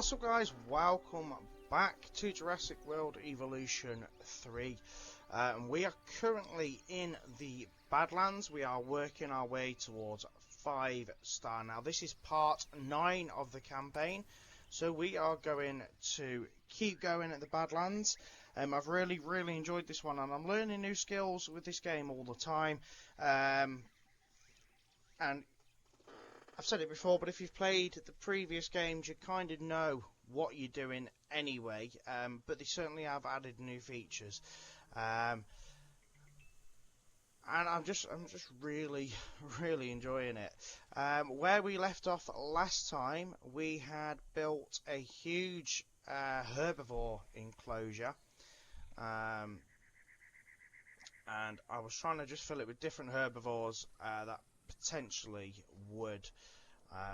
What's up guys, welcome back to Jurassic World Evolution 3. We are currently in the Badlands. We are working our way towards 5-star. Now this is part 9 of the campaign, so we are going to keep going at the Badlands. I've really enjoyed this one, and I'm learning new skills with this game all the time. And I've said it before, but if you've played the previous games, you kind of know what you're doing anyway. But they certainly have added new features, and I'm just really enjoying it. Where we left off last time, we had built a huge herbivore enclosure, and I was trying to just fill it with different herbivores that potentially would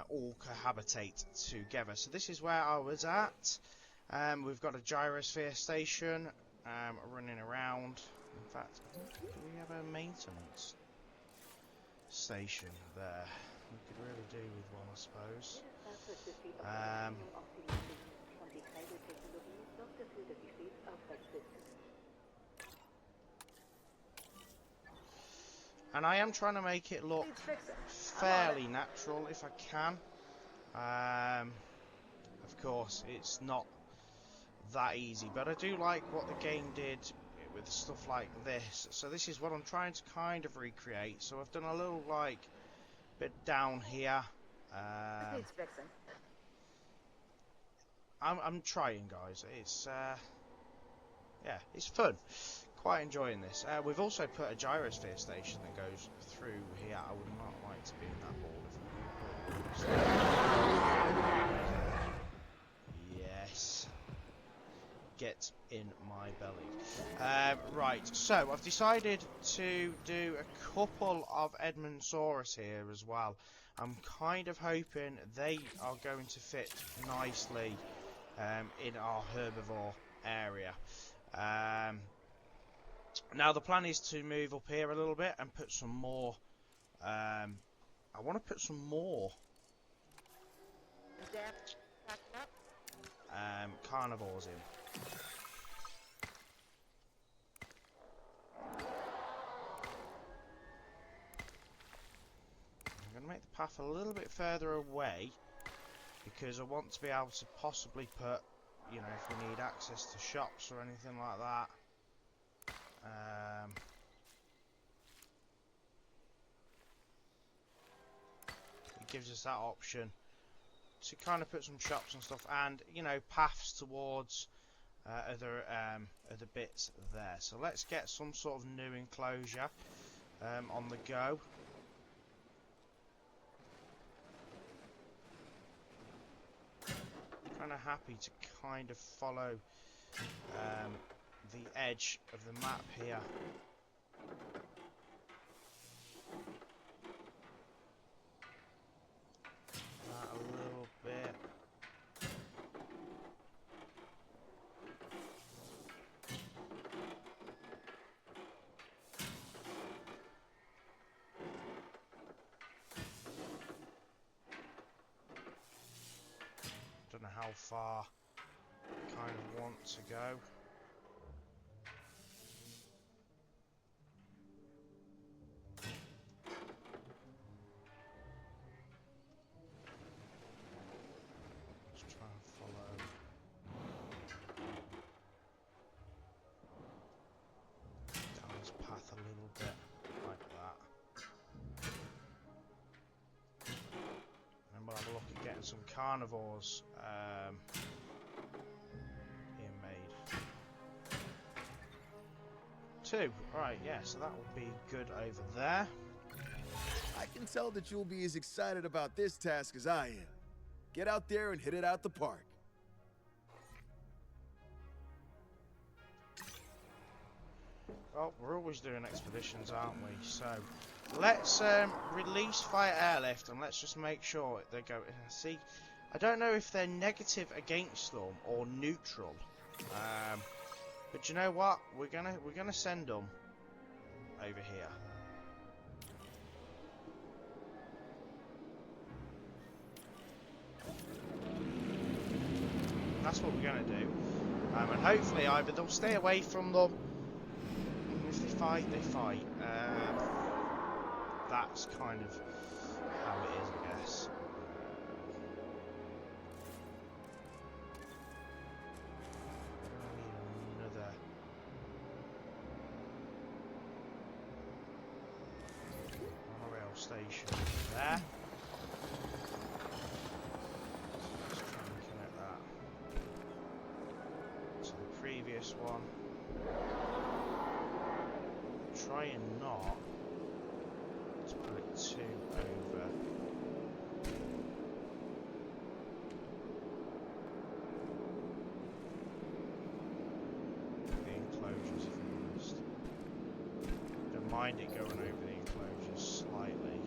all cohabitate together. So this is where I was at. We've got a gyrosphere station running around. In fact, do we have a maintenance station there? We could really do with one, I suppose. And I am trying to make it look fairly natural if I can. Of course, it's not that easy, but I do like what the game did with stuff like this. So this is what I'm trying to kind of recreate. So I've done a little like bit down here. I'm trying, guys. It's yeah, it's fun. Quite enjoying this. We've also put a gyrosphere station that goes through here. I would not like to be in that ball. Yes. Get in my belly. Right, so I've decided to do a couple of Edmondsaurus here as well. I'm kind of hoping they are going to fit nicely in our herbivore area. Now the plan is to move up here a little bit and put some more. I want to put some more carnivores in. I'm going to make the path a little bit further away because I want to be able to possibly put, you know, if we need access to shops or anything like that. It gives us that option to kind of put some shops and stuff, and you know, paths towards other bits there. So let's get some sort of new enclosure on the go. Kind of happy to kind of follow the edge of the map here. That a little bit. Don't know how far I kind of want to go. A little bit like that, and we'll have a look at getting some carnivores being made. 2, right? Yeah, so that will be good over there. I can tell that you'll be as excited about this task as I am. Get out there and hit it out the park. Well, we're always doing expeditions, aren't we? So let's release fire airlift, and let's just make sure they go. See, I don't know if they're negative against them or neutral, but you know what? We're gonna send them over here. that's what we're going to do. And hopefully either they'll stay away from them, and if they fight, they fight. That's kind of how it is, I guess. Another monorail station there. Let's try and connect that to the previous one. Try and not to put it too over. The enclosures, if I'm honest. Don't mind it going over the enclosures slightly.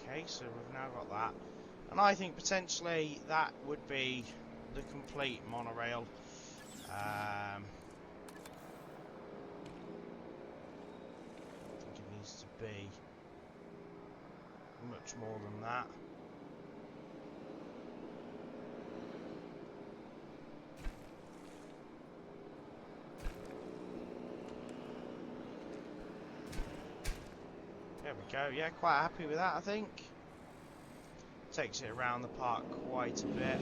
Okay, so we've now got that, and I think potentially that would be the complete monorail. I think it needs to be much more than that. There we go, yeah, quite happy with that, I think. Takes it around the park quite a bit.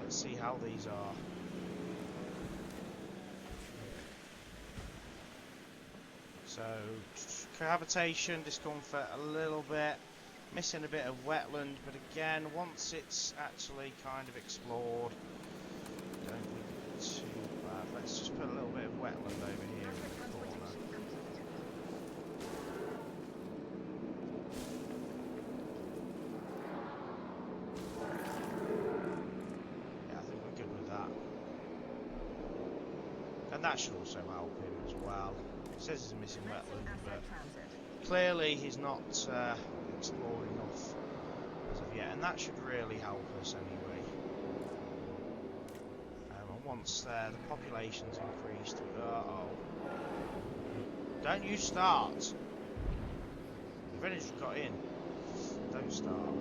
Let's see how these are. So, cohabitation, discomfort a little bit. Missing a bit of wetland, but again, once it's actually kind of explored, don't think it's too bad. Let's just put a little bit of wetland over here in the corner. Yeah, I think we're good with that. And that should also help him as well. It says he's missing wetland, but clearly he's not explored enough as of yet, and that should really help us anyway. And once the population's increased, don't you start! You've only just got in. Don't start.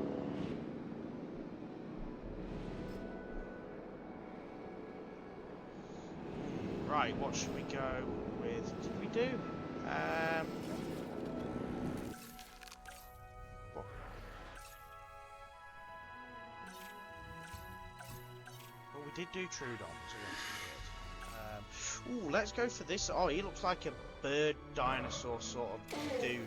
Right, what should we go with? What did we do? We did do Trudon, so that's good. Ooh, let's go for this. Oh, he looks like a bird dinosaur sort of dude.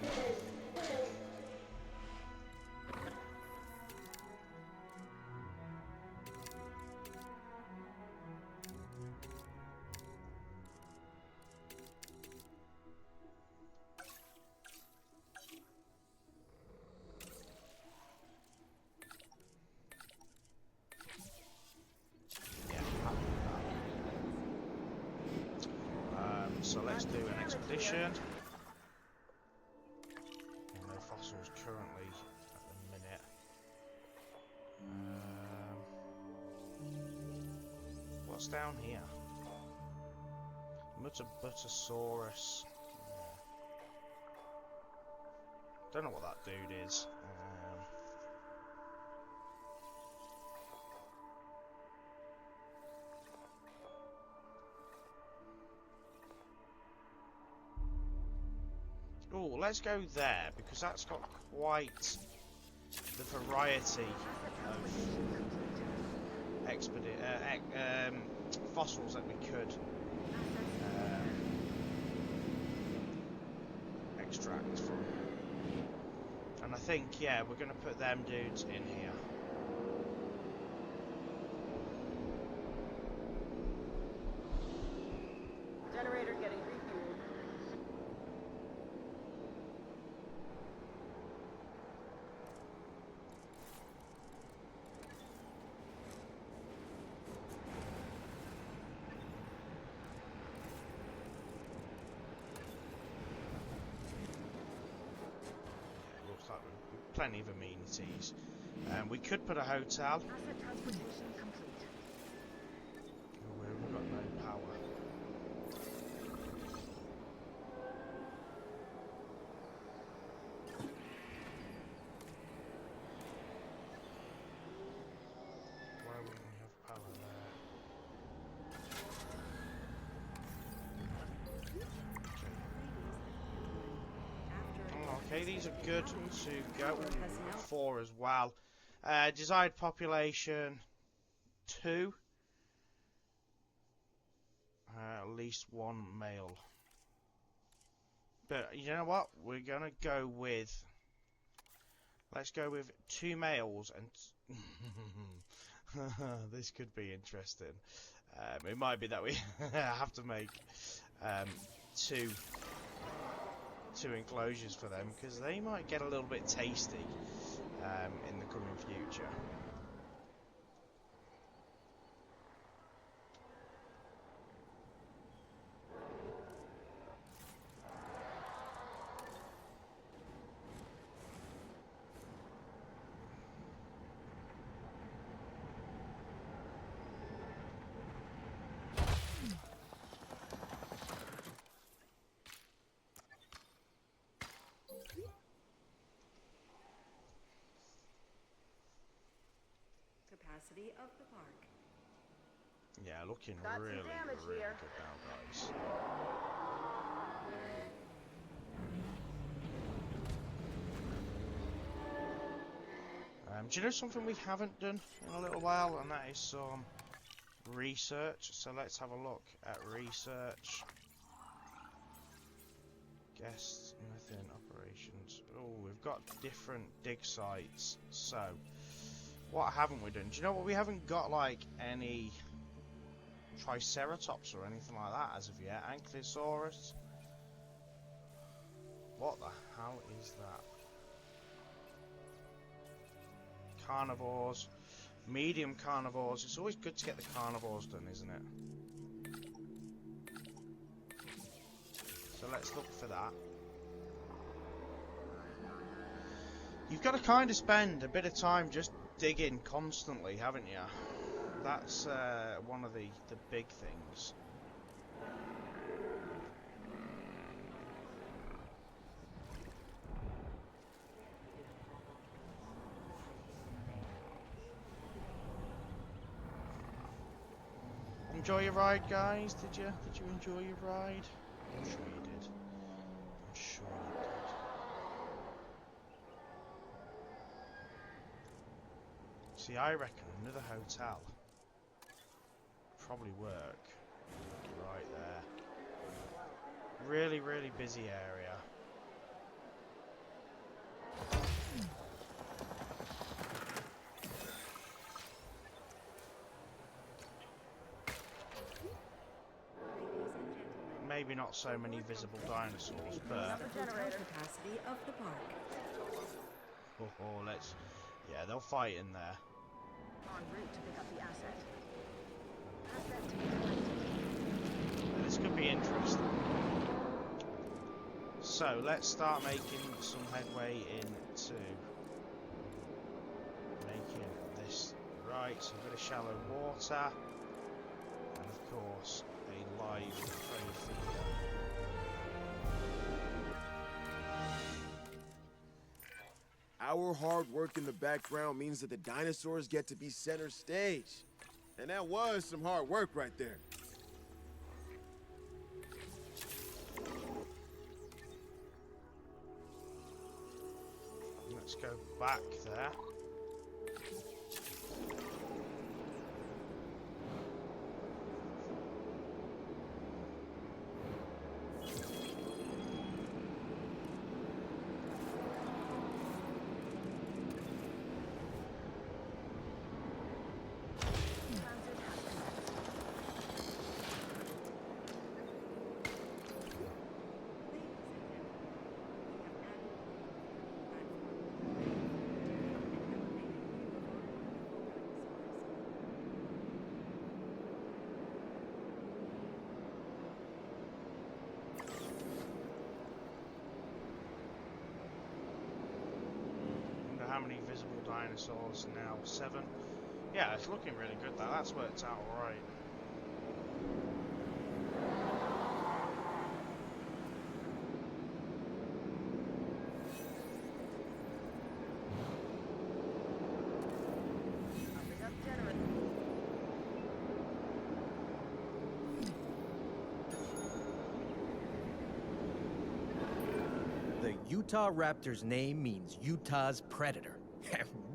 So let's do an expedition. No fossils currently at the minute. What's down here? Mutabutosaurus. Don't know what that dude is. Oh, let's go there because that's got quite the variety of fossils that we could extract from. And I think, yeah, we're going to put them dudes in here. Generator getting refueled. Looks like we've plenty of amenities. We could put a hotel. Asset transportation complete. Oh, we've got no power. Why wouldn't we have power there? Okay, these are good to go for as well. Desired population 2. At least 1 male. But you know what? We're gonna go with. Let's go with 2 males and. This could be interesting. It might be that we have to make two enclosures for them because they might get a little bit tasty in the coming future. Capacity of the park. Yeah, looking Got some really, damage really here. good now, guys. Do you know something we haven't done in a little while, and that is some research. So let's have a look at research. Guests, nothing, operations. Oh, we've got different dig sites. So, what haven't we done? Do you know what? We haven't got like any Triceratops or anything like that as of yet. Ankylosaurus. What the hell is that? Carnivores. Medium carnivores. It's always good to get the carnivores done, isn't it? So let's look for that. You've got to kind of spend a bit of time just digging constantly, haven't you? That's one of the big things. Enjoy your ride, guys? Did you enjoy your ride? I'm sure you did. I'm sure you did. See, I reckon another hotel probably work. Right there. Really, really busy area. Maybe not so many visible dinosaurs, but Capacity of the park. let's. Yeah, they'll fight in there. En route to pick up the asset. Asset to be collected. This could be interesting. So let's start making some headway into making this right. So a bit of shallow water, and of course a live prey feeder. Our hard work in the background means that the dinosaurs get to be center stage. And that was some hard work right there. Let's go back there. how many visible dinosaurs now? 7. Yeah, it's looking really good. That's worked out alright. The Utah Raptor's name means Utah's predator.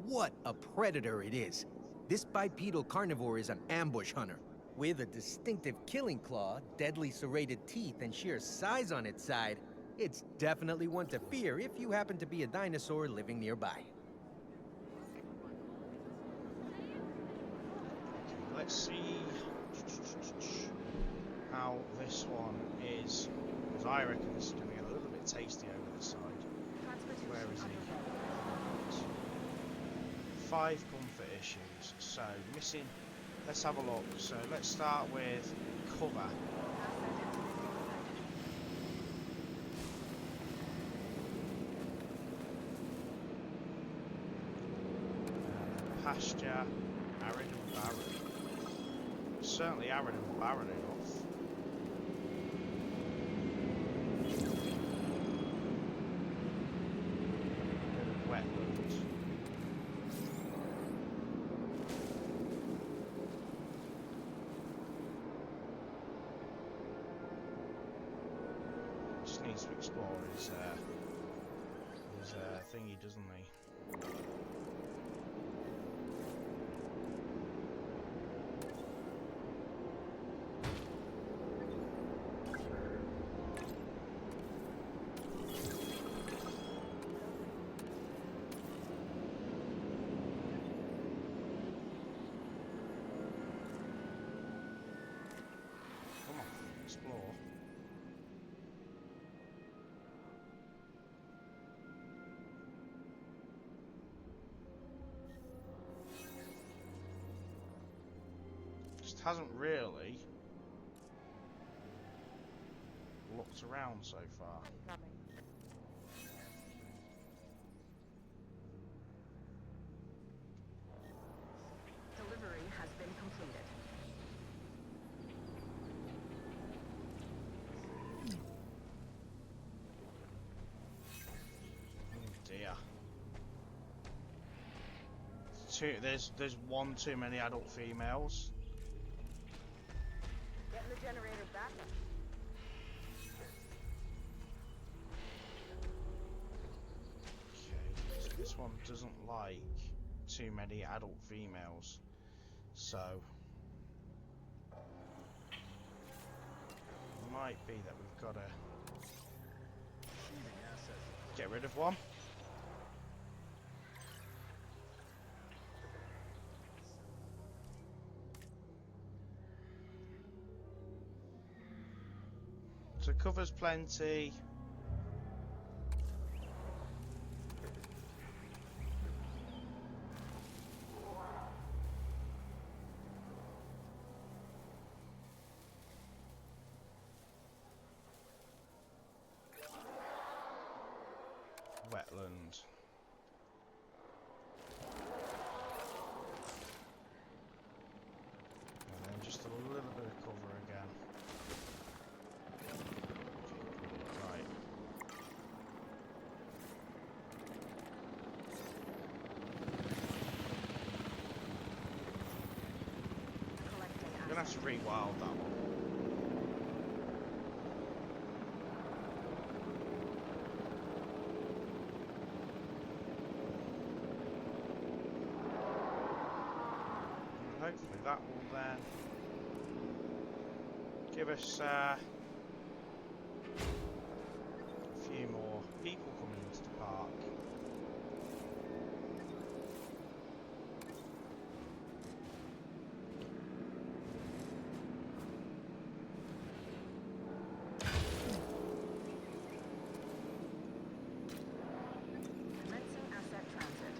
What a predator it is! This bipedal carnivore is an ambush hunter. With a distinctive killing claw, deadly serrated teeth, and sheer size on its side, it's definitely one to fear if you happen to be a dinosaur living nearby. Let's see how this one is, because I reckon this is going to be a little bit tasty over this side. Where is he? 5 comfort issues, so missing. Let's have a look. So let's start with cover. Pasture, arid and barren. Certainly arid and barren enough. Wetland. Just needs to explore his thingy, doesn't he? Come on, explore. Just hasn't really looked around so far. Delivery has been completed. Oh dear. There's one too many adult females. Getting the generator back. Okay, so this one doesn't like too many adult females, so it might be that we've got to get rid of one. So cover's plenty. Wetland. And then just a little bit of cover again. Right. Collecting I'm gonna have to rewild that one. Hopefully that will then give us a few more people coming into the park. Commencing asset transit.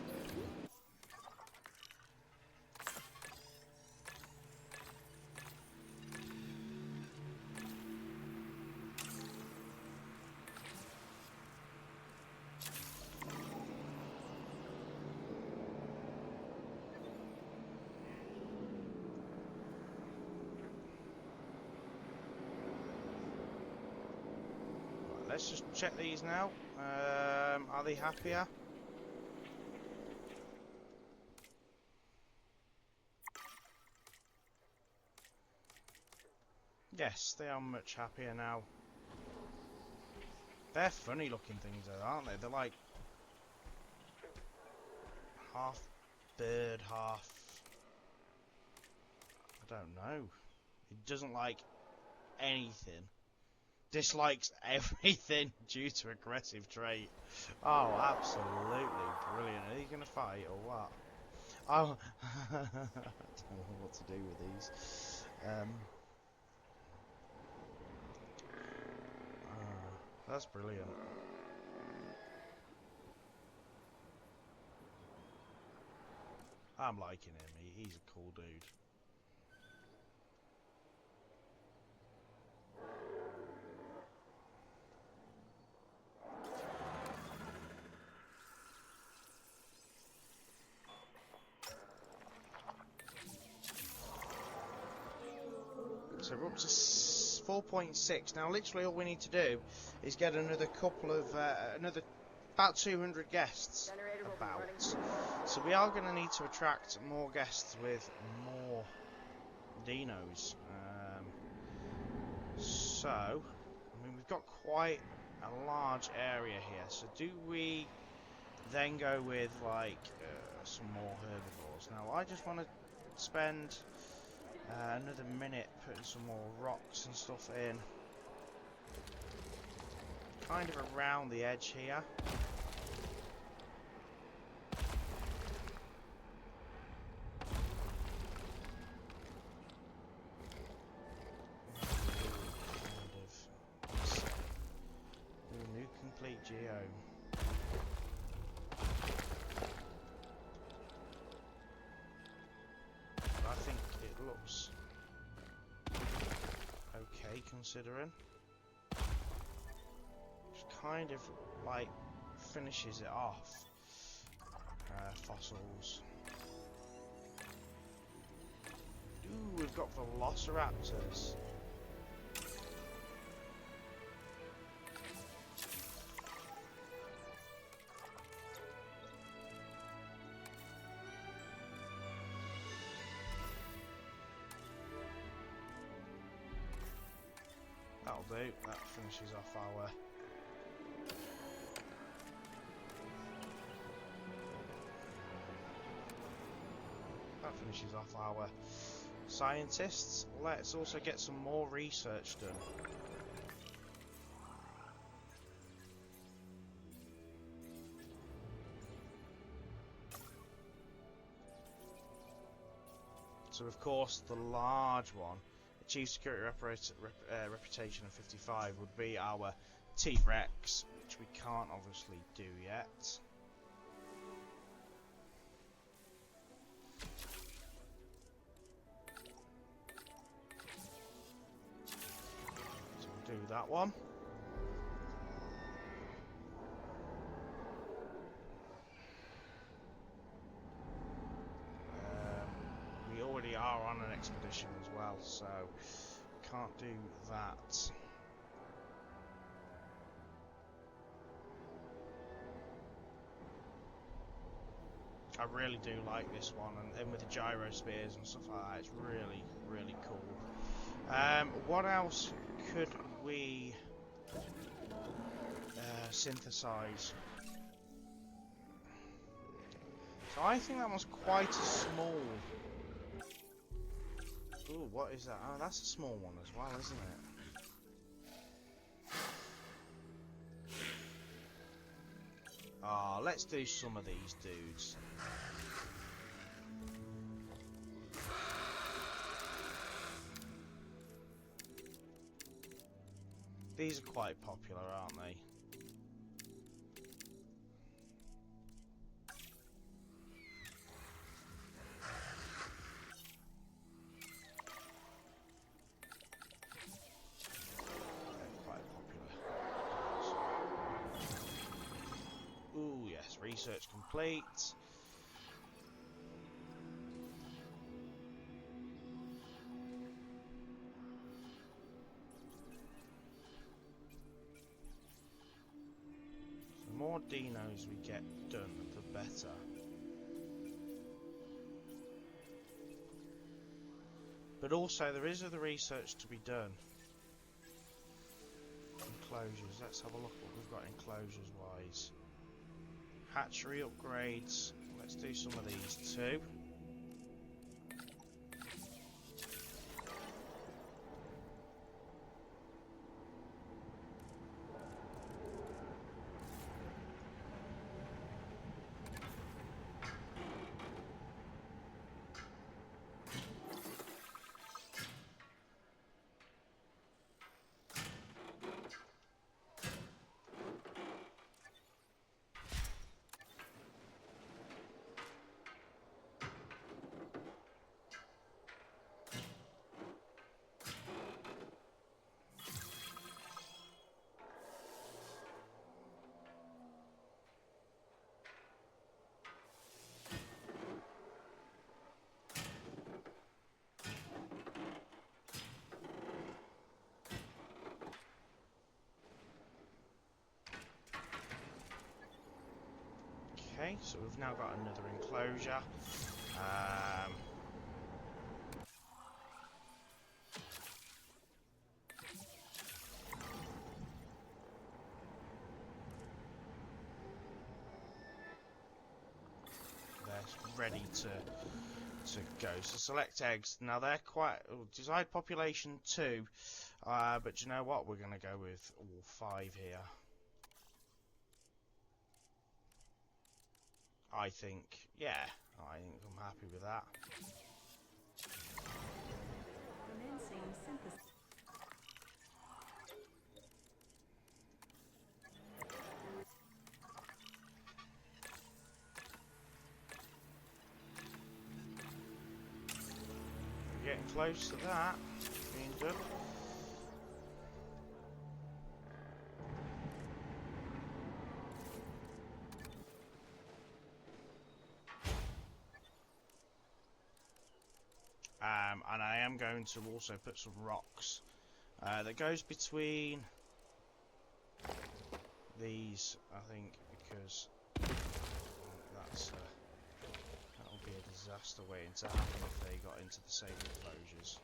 let's just check these now. Are they happier? Yes, they are much happier now. They're funny looking things though, aren't they? They're like half bird, half... I don't know. It doesn't like anything. Dislikes everything due to aggressive trait. Oh, absolutely brilliant. Are you going to fight or what? Oh, I don't know what to do with these. That's brilliant. I'm liking him. He's a cool dude. So we're up to 4.6 now. Literally, all we need to do is get another couple of about 200 guests. So we are going to need to attract more guests with more dinos. So I mean, we've got quite a large area here. So do we then go with like some more herbivores? Now I just want to spend another minute putting some more rocks and stuff in, kind of around the edge here. New complete geo. I think it looks okay considering. Just kind of like finishes it off. Fossils. Ooh, we've got velociraptors. That'll do. That finishes off our scientists. Let's also get some more research done. So of course the large one, achieve security reputation of 55, would be our T-Rex, which we can't obviously do yet. So we'll do that one. We already are on an expedition as well, so can't do that. I really do like this one, and with the gyro spears and stuff like that, it's really, really cool. What else could we synthesize? So I think that was quite a small. Ooh, what is that? Oh, that's a small one as well, isn't it? Ah, let's do some of these dudes. These are quite popular, aren't they? Ooh, yes, research complete. dinos we get done, the better. But also, there is other research to be done. Enclosures. Let's have a look what we've got enclosures wise. Hatchery upgrades. Let's do some of these too. Okay, so we've now got another enclosure. They're ready to go. So select eggs. Now they're quite desired population 2, but you know what? We're going to go with all 5 here. I think, yeah, I think I'm happy with that. Commencing synthesis. We're getting close to that being done. And I am going to also put some rocks that goes between these, I think, because that'll be a disaster waiting to happen if they got into the same enclosures.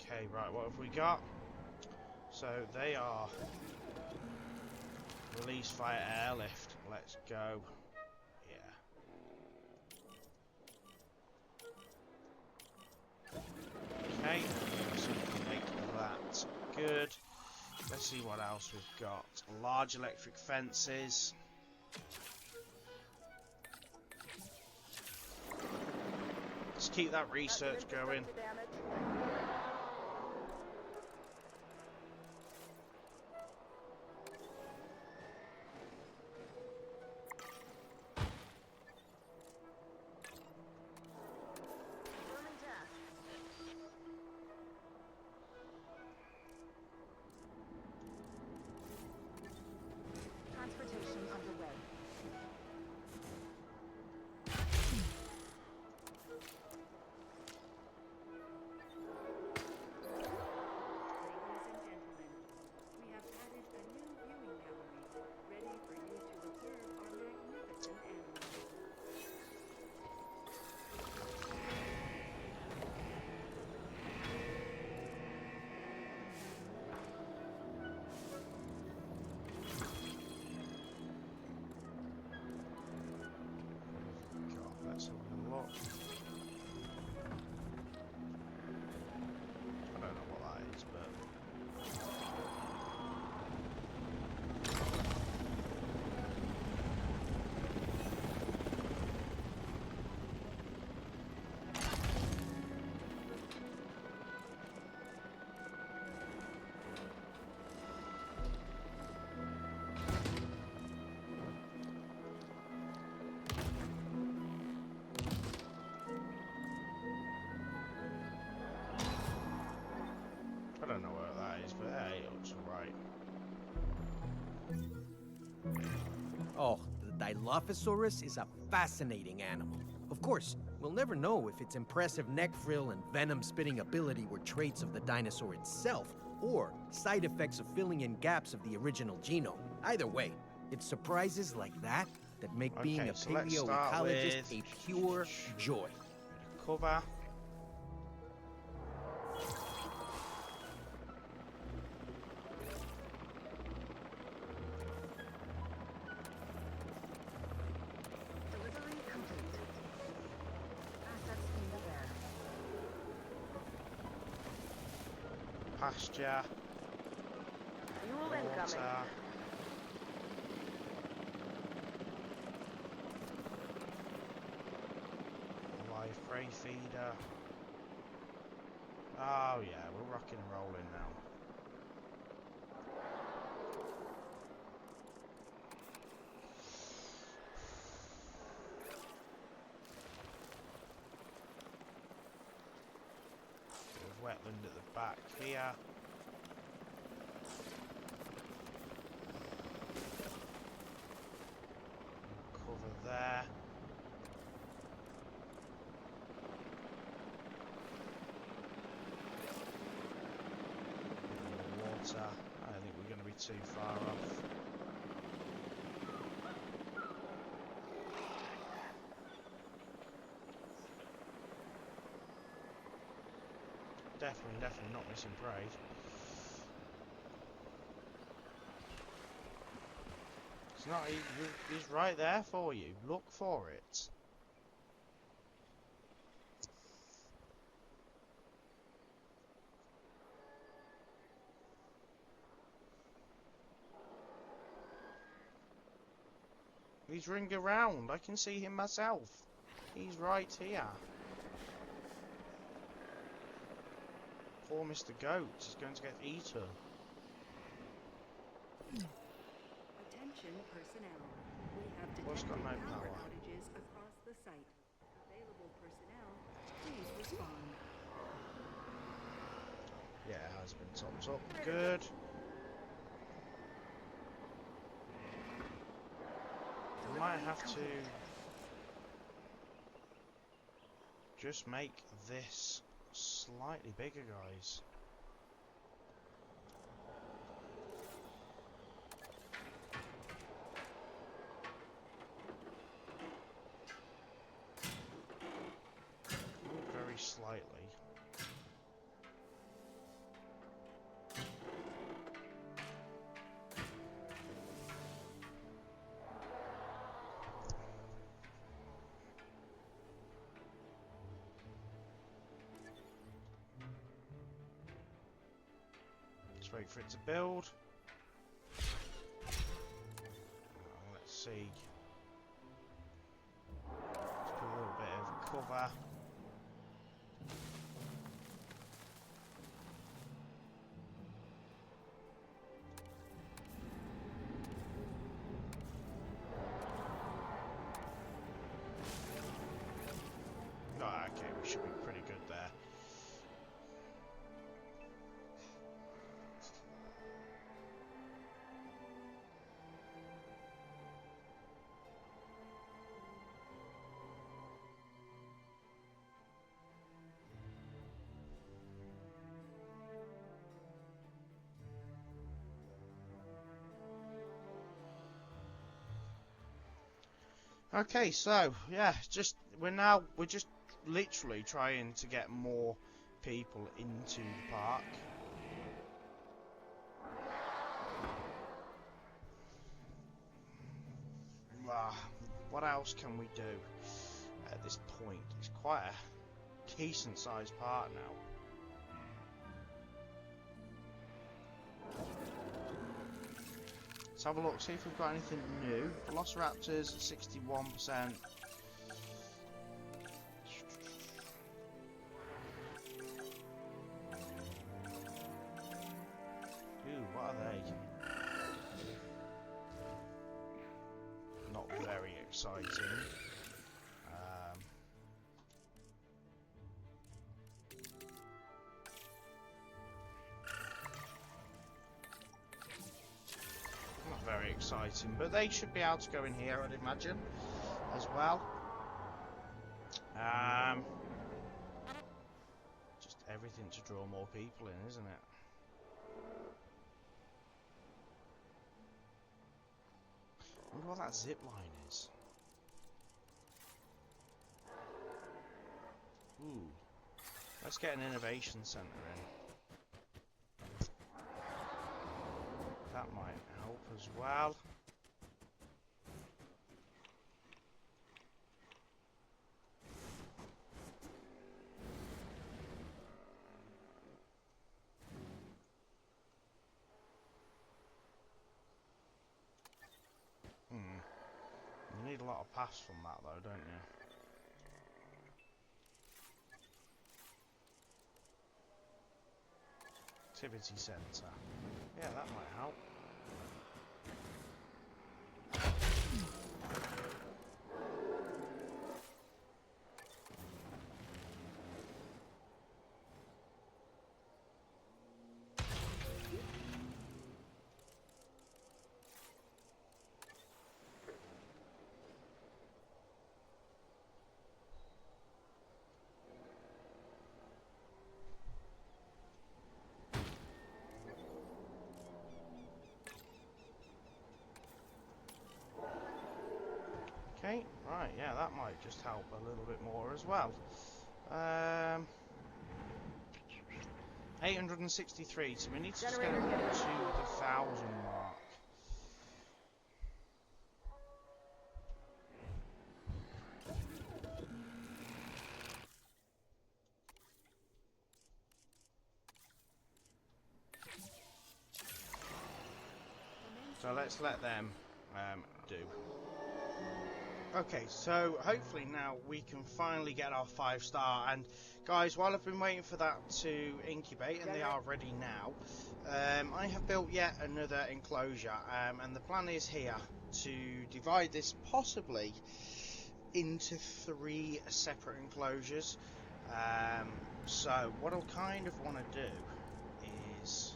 Okay, right, what have we got? So they are released via airlift. Let's go. Yeah. Okay, so we can make that good. Let's see what else we've got. Large electric fences. Let's keep that research going. Transportation underway. Let's have a look. I don't know what that is, but Dilophosaurus is a fascinating animal. Of course, we'll never know if its impressive neck frill and venom-spitting ability were traits of the dinosaur itself, or side effects of filling in gaps of the original genome. Either way, it's surprises like that that make being a so let's start paleoecologist with a pure joy. Cover. Delivery complete. Assets in the air. Pasture. Fuel incoming. Water. Live prey feeder. Oh yeah, we're rocking and rolling now. Bit of wetland at the back here. Cover there. Water. I don't think we're going to be too far off. Definitely not missing prey. It's not. He's right there for you. Look for it. He's ringing around. I can see him myself. He's right here. Poor Mr. Goat is going to get eaten. Attention personnel. We have What's detected got no power power? outages across the site. Available personnel, please respond. Yeah, it has been topped up. Good. We might have to just make this slightly bigger, guys. Very slightly. Let's wait for it to build. Let's see. Let's put a little bit of cover. Oh, okay, we should be pretty good there. Okay, so yeah, we're just literally trying to get more people into the park. What else can we do at this point? It's quite a decent sized park now. Let's have a look, see if we've got anything new. Velociraptors, 61%. Ooh, what are they? Not very exciting. Not very exciting, but they should be able to go in here, I'd imagine, as well. Just everything to draw more people in, isn't it? I wonder what that zip line is. Ooh. Let's get an innovation centre in. That might help as well. You need a lot of paths from that though, don't you? Activity centre. Yeah, that might help. Okay, right, yeah, that might just help a little bit more as well. 863, so we need to just get it up to the 1,000 mark. So let's let them do. Okay, so hopefully now we can finally get our 5-star, and guys, while I've been waiting for that to incubate, and they are ready now, I have built yet another enclosure, and the plan is here to divide this possibly into 3 separate enclosures. So what I'll kind of want to do is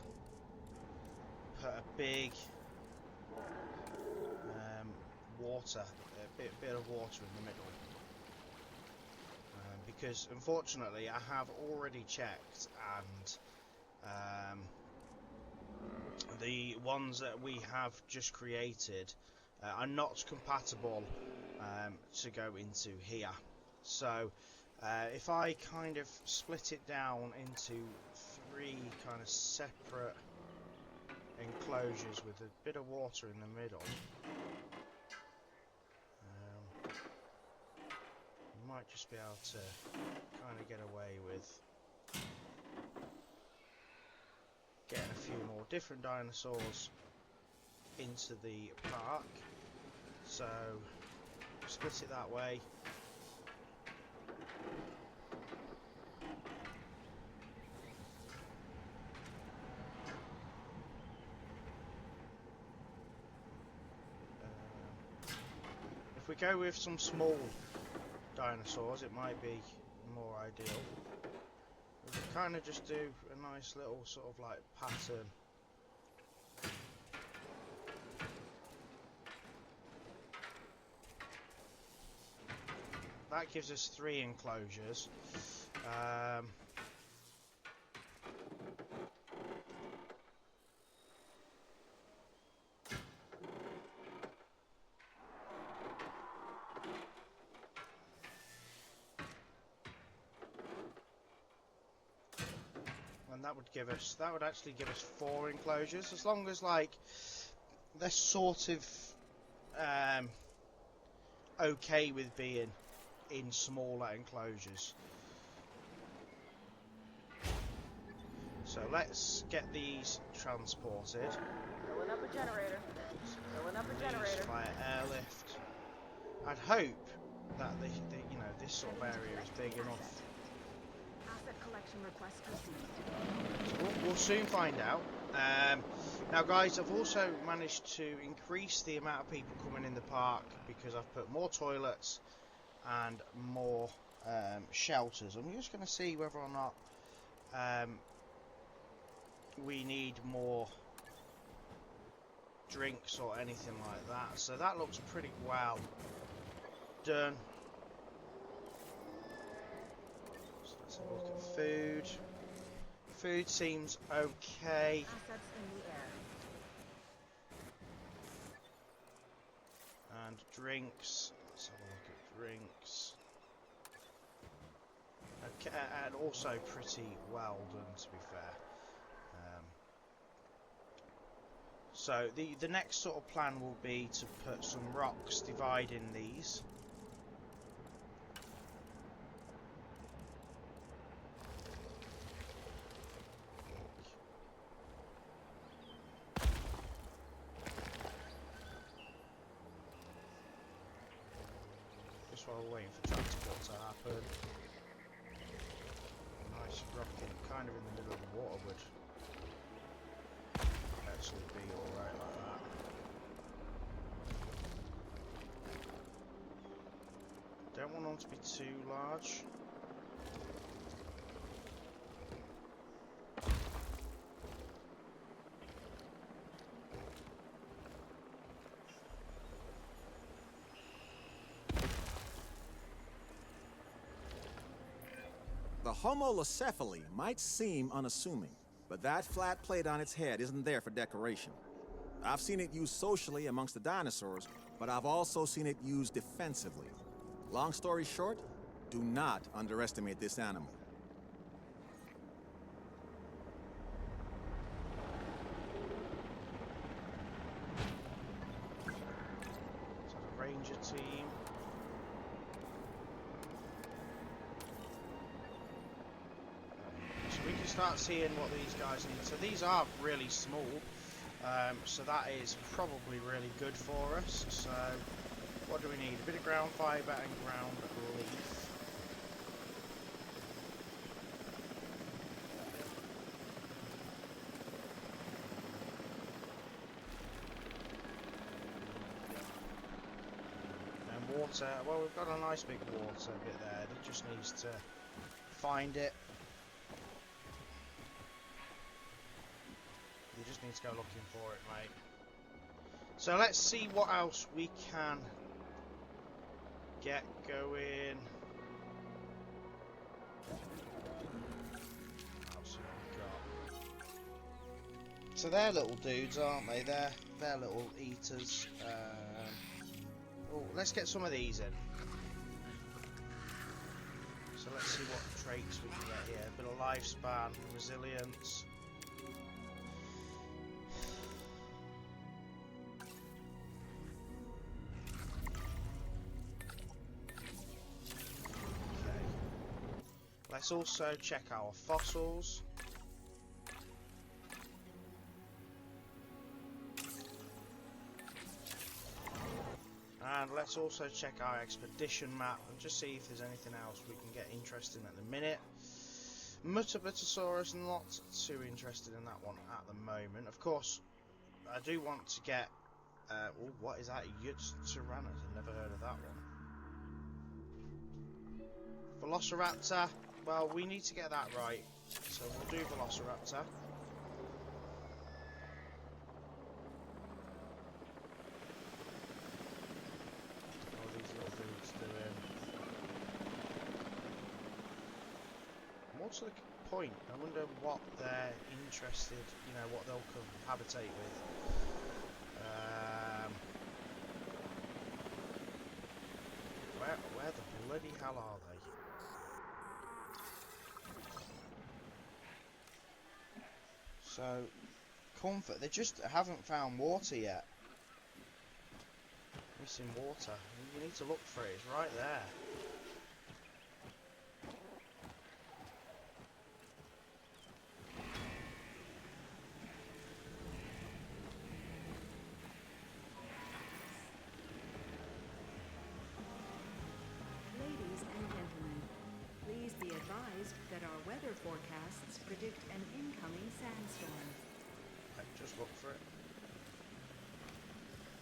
put a big water, a bit of water in the middle, because unfortunately I have already checked, and the ones that we have just created are not compatible to go into here. So if I kind of split it down into 3 kind of separate enclosures with a bit of water in the middle, might just be able to kind of get away with getting a few more different dinosaurs into the park. So split it that way. If we go with some small dinosaurs, it might be more ideal. We can kind of just do a nice little sort of like pattern. That gives us 3 enclosures. And that would actually give us 4 enclosures, as long as like they're sort of okay with being in smaller enclosures. So let's get these transported. Filling up a generator. Filling up a generator. Via airlift. I'd hope that the you know, this sort of area is big enough. Asset collection request received. So we'll soon find out. Now guys, I've also managed to increase the amount of people coming in the park because I've put more toilets and more shelters. I'm just going to see whether or not we need more drinks or anything like that. So that looks pretty well done. So let's have a look at food. Food seems okay. Assets in the air. And drinks. Let's have a look at drinks. Okay, and also pretty well done, to be fair. So the next sort of plan will be to put some rocks dividing these. Just while we're waiting for transport to happen. Nice rocket, kind of in the middle of the water would actually be alright like that. Don't want them to be too large. The homolocephaly might seem unassuming, but that flat plate on its head isn't there for decoration. I've seen it used socially amongst the dinosaurs, but I've also seen it used defensively. Long story short, do not underestimate this animal. So the ranger team. So we can start seeing what these guys need. So these are really small, so that is probably really good for us. So what do we need? A bit of ground fibre and ground leaf. And water. Well, we've got a nice big water bit there. It just needs to find it. You just need to go looking for it, mate. So let's see what else we can get going. Let's see what we've got. So they're little dudes, aren't they? They're little eaters. Oh, let's get some of these in. So let's see what traits we can get here. A bit of lifespan, resilience. Let's also check our fossils. And let's also check our expedition map and just see if there's anything else we can get interested in at the minute. Mutabitosaurus, not too interested in that one at the moment. Of course, I do want to get... oh, what is that? Yutyrannus. I've never heard of that one. Velociraptor. Well, we need to get that right, so we'll do Velociraptor. What are these little dudes doing? More to the point, I wonder what they're interested, you know, what they'll cohabitate with. Where the bloody hell are they? So, comfort, they just haven't found water yet. Missing water. You need to look for it, it's right there. Ladies and gentlemen, please be advised that our weather forecasts predict an incoming sandstorm. Okay, just look for it.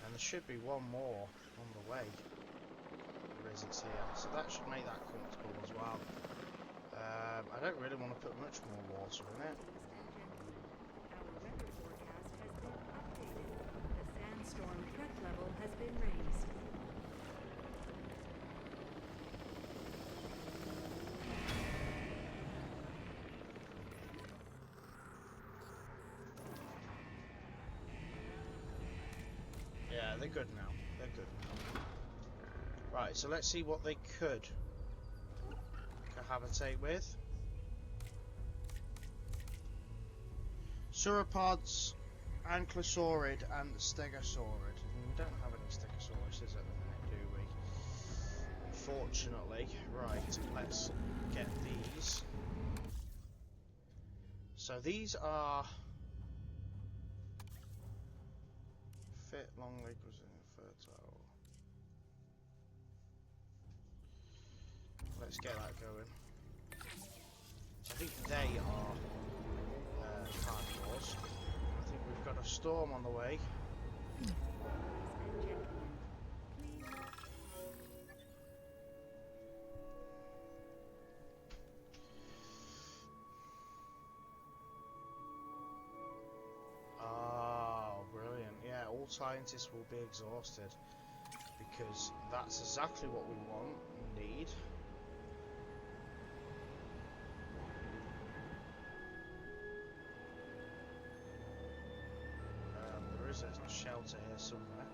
And there should be one more on the way. There is, it's here. So that should make that comfortable as well. I don't really want to put much more water in it. Ladies and gentlemen, our weather forecast has been updated. The sandstorm threat level has been raised. Yeah, they're good now. They're good now. Right, so let's see what they could cohabitate with. Sauropods, Ankylosaurid, and Stegosaurid. We don't have any Stegosauruses at the minute, do we? Unfortunately. Right, let's get these. So these are fit, long leg, resilient, fertile. Let's get that going. I think they are carnivores. I think we've got a storm on the way. Ladies and gentlemen, please. Oh, brilliant. Yeah, all scientists will be exhausted because that's exactly what we want and need. There is a shelter here somewhere.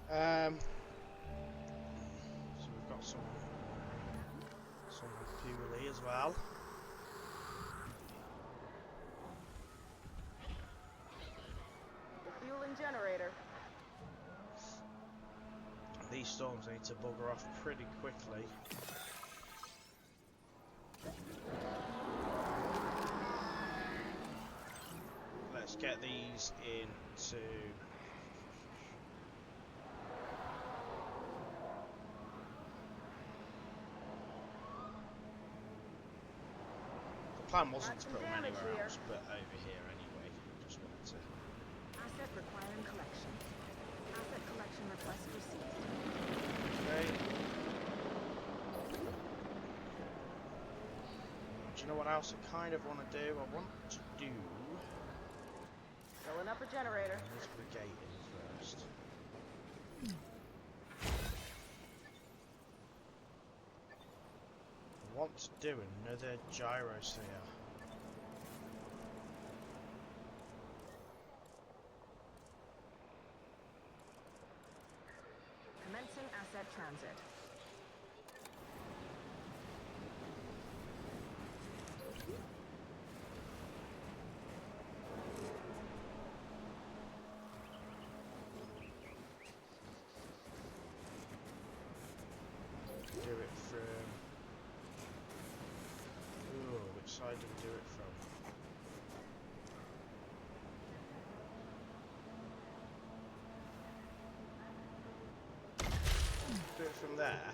So we've got some fuel as well. The fueling generator. These storms need to bugger off pretty quickly. Let's get these into the plan wasn't to put them anywhere else, but over here anyway. Just wanted to. Asset requiring collection. Asset collection request received. Okay. Do you know what else I kind of want to do? I want to do. Filling up a generator. Let's put the gate in first. I want to do another gyrosphere. Commencing asset transit. Do it from. Ooh, which side do we do it from? Do it from there,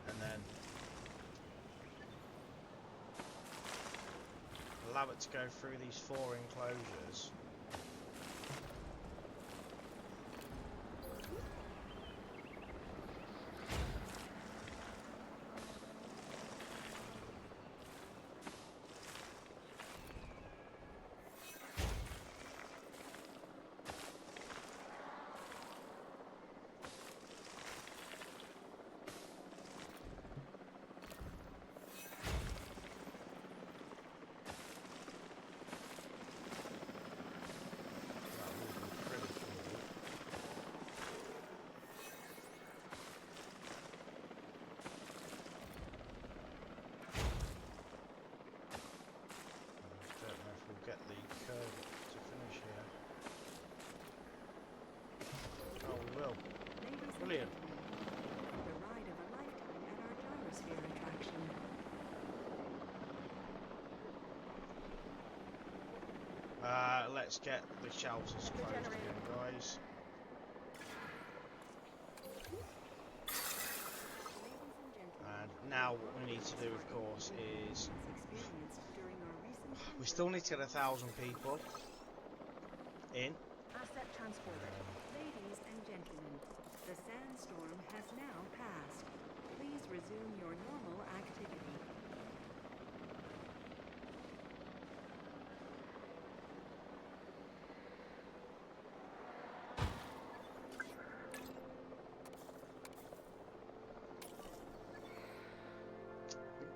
and then allow it to go through these 4 enclosures. Let's get the shelters closed again, guys. And now what we need to do, of course, is we still need to get 1,000 people in. Asset transported. Ladies and gentlemen, the sandstorm has now passed. Please resume your normal activity.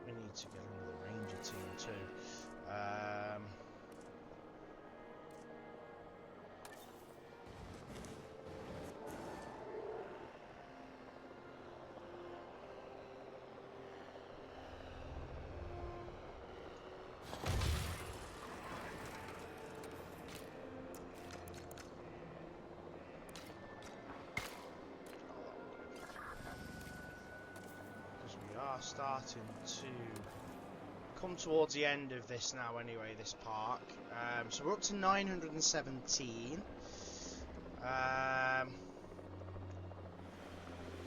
We need to get another ranger team too. Because we are starting to come towards the end of this now anyway, this park. So we're up to 917.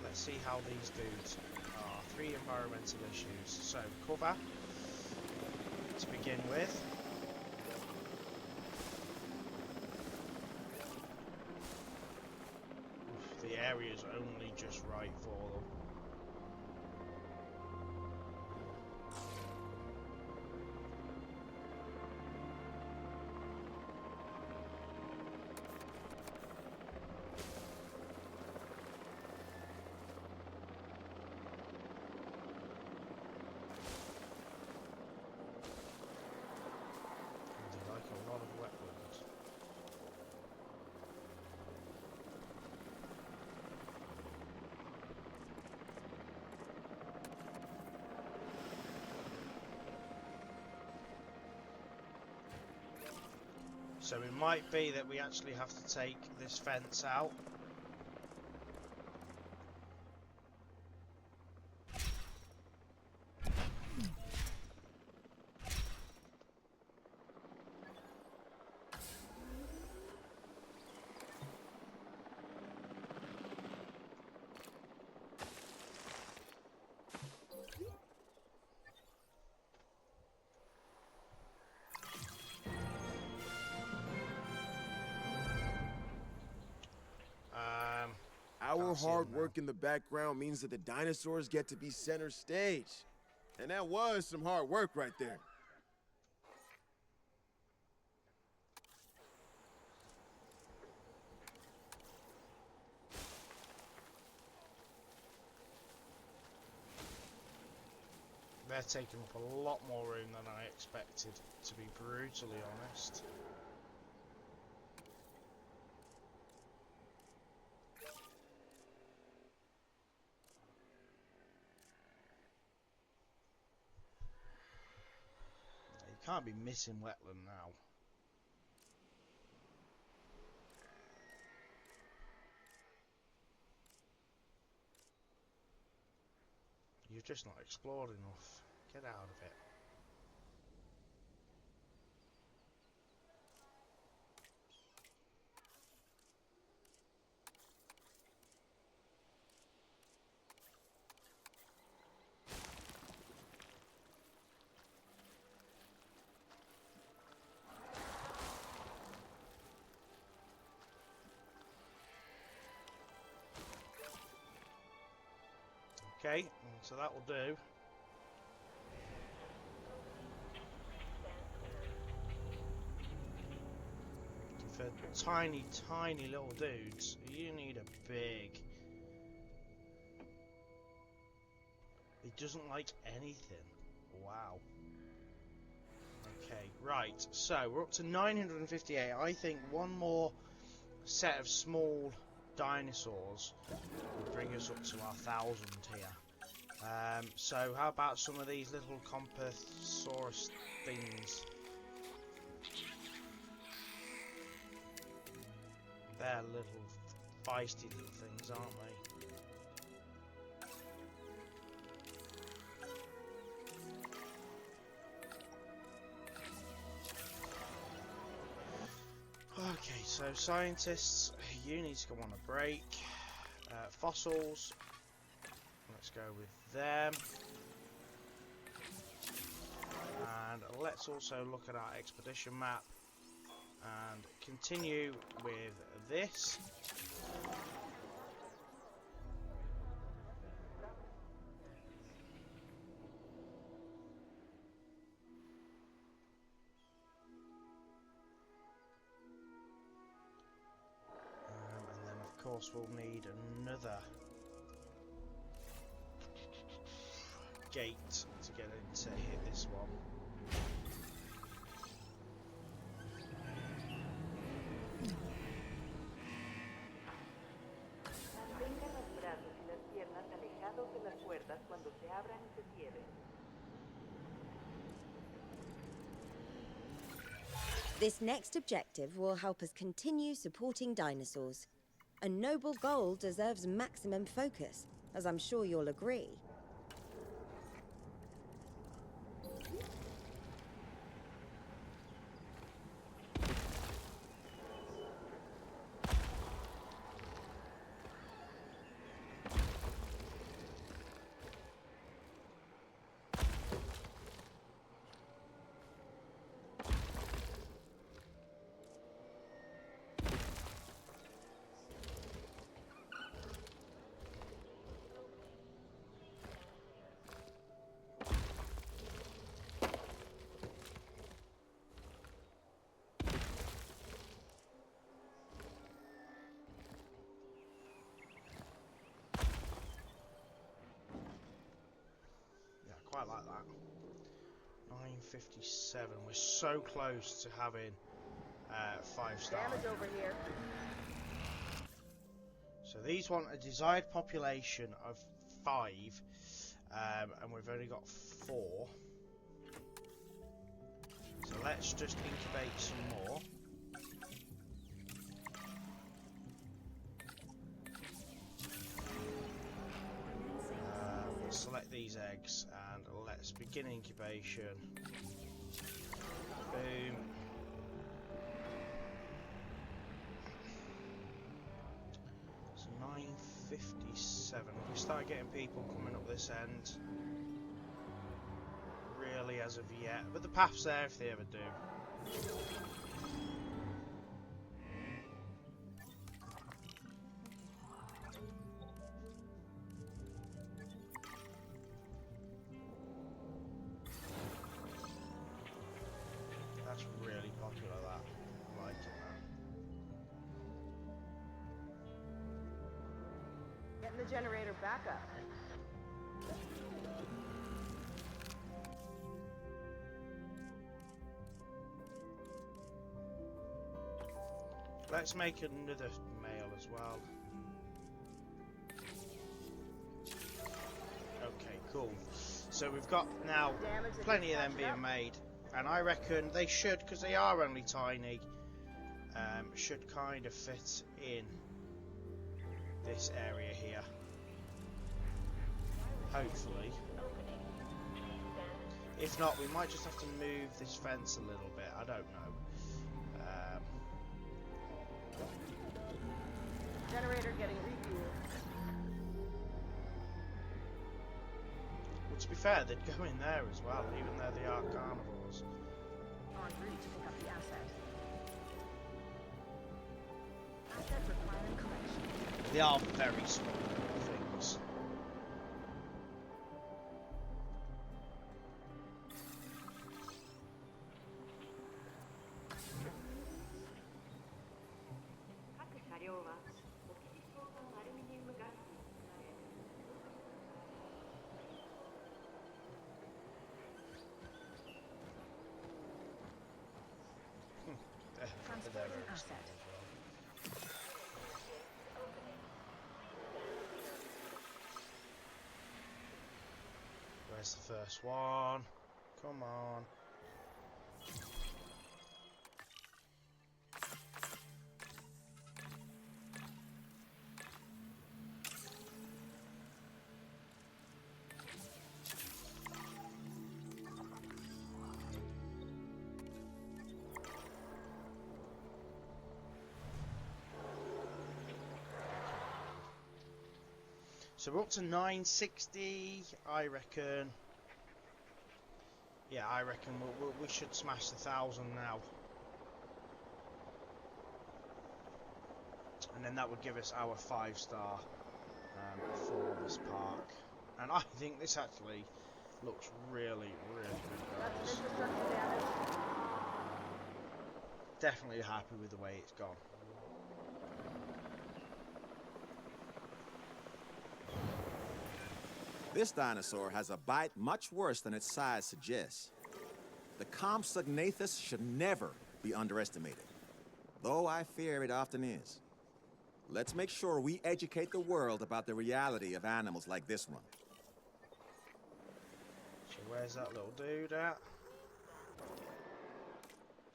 Let's see how these dudes are. 3 environmental issues. So cover to begin with. Oof, the area's only just right for them. They like a lot of wetlands. So it might be that we actually have to take this fence out. Our Can't see hard them now. work in the background means that the dinosaurs get to be center stage. And that was some hard work right there. They're taking up a lot more room than I expected, to be brutally honest. You can't be missing wetland now. You've just not explored enough. Get out of it. Okay, so that will do. For tiny, tiny little dudes, you need a big. It doesn't like anything. Wow. Okay, right. So we're up to 958. I think one more set of small dinosaurs will bring us up to our 1,000 here. So how about some of these little Compathosaurus things? They're little feisty little things, aren't they? So scientists, you need to go on a break. Fossils, let's go with them. And let's also look at our expedition map and continue with this. And then of course we'll need another gate to get in to hit this one. Mantenga los brazos y las piernas alejados de las cuerdas cuando se abran y se cierren. This next objective will help us continue supporting dinosaurs. A noble goal deserves maximum focus, as I'm sure you'll agree. Quite like that. 957. We're so close to having 5 stars. Damage over here. So these want a desired population of 5, and we've only got 4. So let's just incubate some more. Select these eggs and let's begin incubation. Boom. It's 957. If we start getting people coming up this end, really as of yet, but the path's there if they ever do. That's really popular, that. I like it, that. Getting the generator back up. Let's make another male as well. Okay, cool. So we've got now plenty of them being made. And I reckon they should, because they are only tiny, should kind of fit in this area here. Hopefully. If not, we might just have to move this fence a little bit. I don't know. Generator getting refueled. Well, to be fair, they'd go in there as well, even though they are carnivores. En route to pick up the asset. Asset requiring collection. They are very small things. Transport an asset. Where's the first one? Come on. So we're up to 960, I reckon. Yeah, I reckon we should smash the 1,000 now. And then that would give us our 5-star for this park. And I think this actually looks really, really good, Got guys. some infrastructure damage. Definitely happy with the way it's gone. This dinosaur has a bite much worse than its size suggests. The Compsognathus should never be underestimated, though I fear it often is. Let's make sure we educate the world about the reality of animals like this one. So where's that little dude at?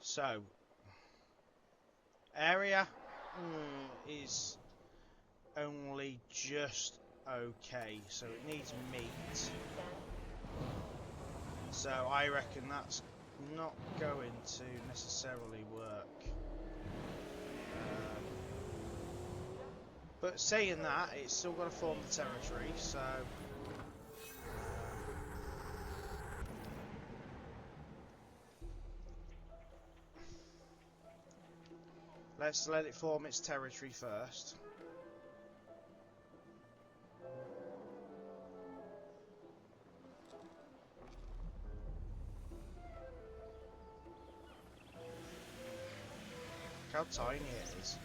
So, area is only just okay, so it needs meat. So I reckon that's not going to necessarily work. But saying that, it's still got to form the territory, so... let's let it form its territory first. Look how tiny it is.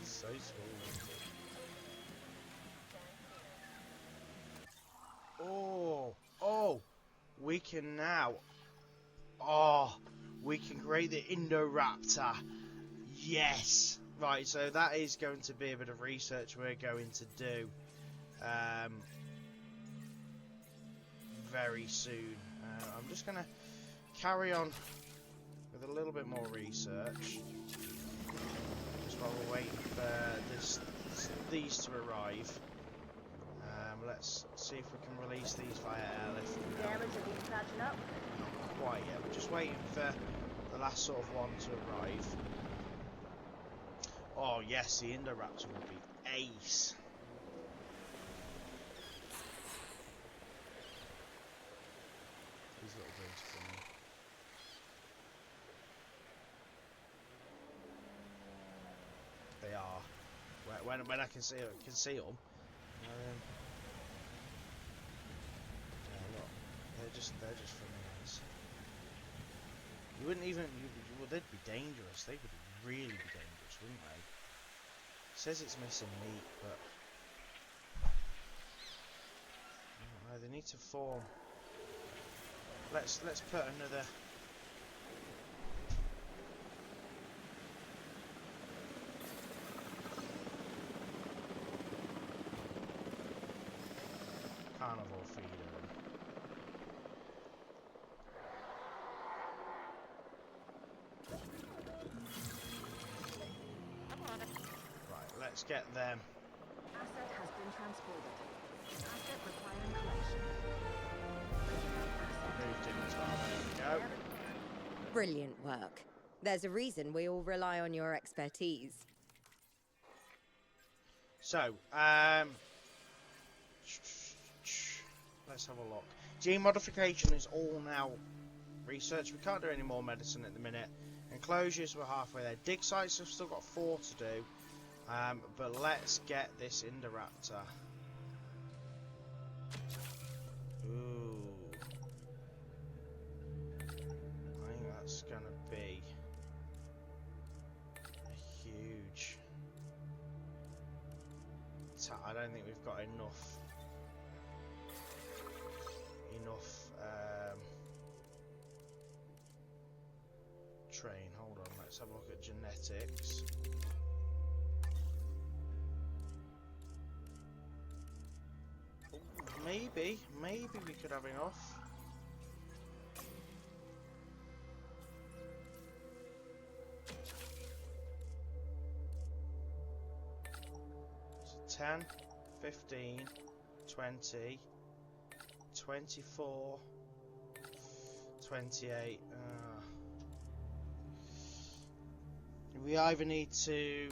So small. Oh, we can now. Oh, we can create the Indoraptor. Yes. Right, so that is going to be a bit of research we're going to do very soon. I'm just going to carry on with a little bit more research. Just while we're waiting for these to arrive. Let's see if we can release these via airlift. Damage are being patching up. Not quite yet, we're just waiting for the last sort of one to arrive. Oh yes, the Indoraptor would be ace. These little birds are funny. They are. When I can see them. Yeah, look, they're just funny guys. You wouldn't even. Well, they'd be dangerous. They would really be dangerous, wouldn't they? It says it's missing meat, but I don't know. They need to form. Let's put another. Carnivore feeder. Right, let's get them. Asset has been transported. Asset requiring collection. Moved into our. There we go. Brilliant work. There's a reason we all rely on your expertise. So, let's have a look. Gene modification is all now research. We can't do any more medicine at the minute. Enclosures, we're halfway there. Dig sites have still got 4 to do. But let's get this Indoraptor. Ooh. I think that's gonna be huge. I don't think we've got enough train. Hold on, let's have a look at genetics. Ooh, maybe we could have enough. So 10, 15, 20, 24, 28. we either need to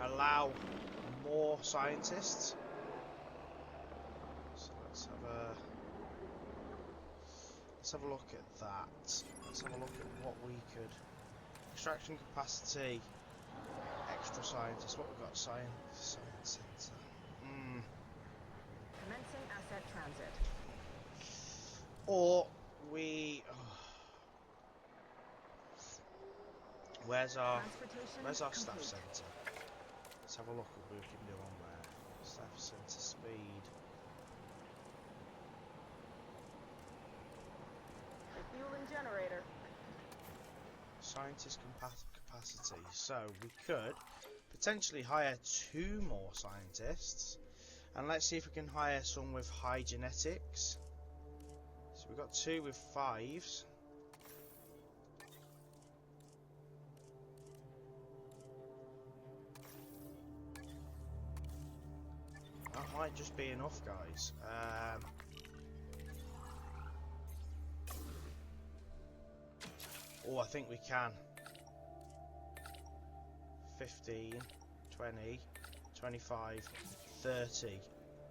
allow more scientists. So let's have a look at that. Let's have a look at what we could. Extraction capacity, extra scientists. What we've got? Science center. Commencing asset transit. Or we. Where's our staff center? Let's have a look at what we can do on there. Staff center speed. Refueling generator. Scientist capacity. So we could potentially hire 2 more scientists, and let's see if we can hire some with high genetics. So we've got 2 with 5s. That might just be enough, guys. Oh, I think we can. 15, 20, 25, 30.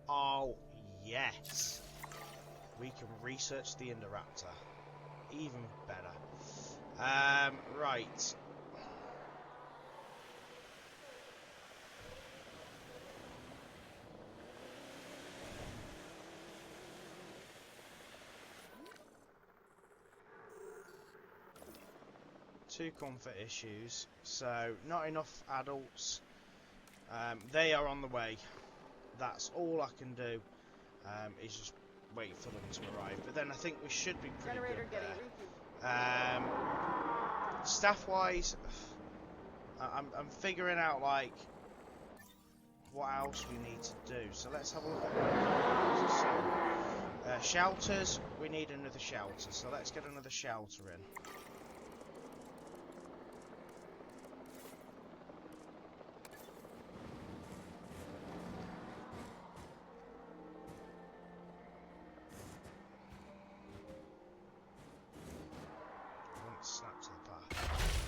Oh, yes. We can research the Indoraptor. Even better. Right. Two comfort issues, so not enough adults. They are on the way. That's all I can do. Is just wait for them to arrive. But then I think we should be pretty good there. Staff-wise, I'm figuring out like what else we need to do. So let's have a look at shelters. We need another shelter, so let's get another shelter in. Snap to the path.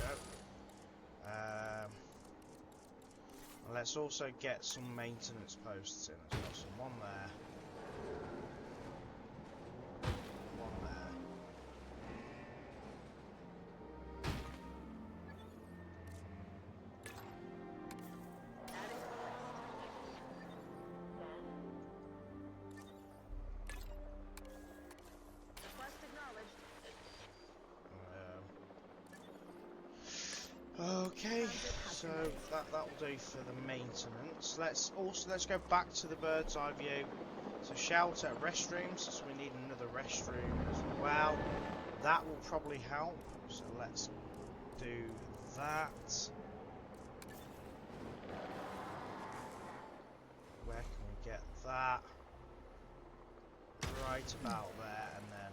There we go. Let's also get some maintenance posts in as well. So one there. One there. Request acknowledged. Okay, so that'll do for the maintenance. Let's go back to the bird's eye view. So shelter, restrooms. So we need another restroom as well. That will probably help. So let's do that. Where can we get that? Right about there, and then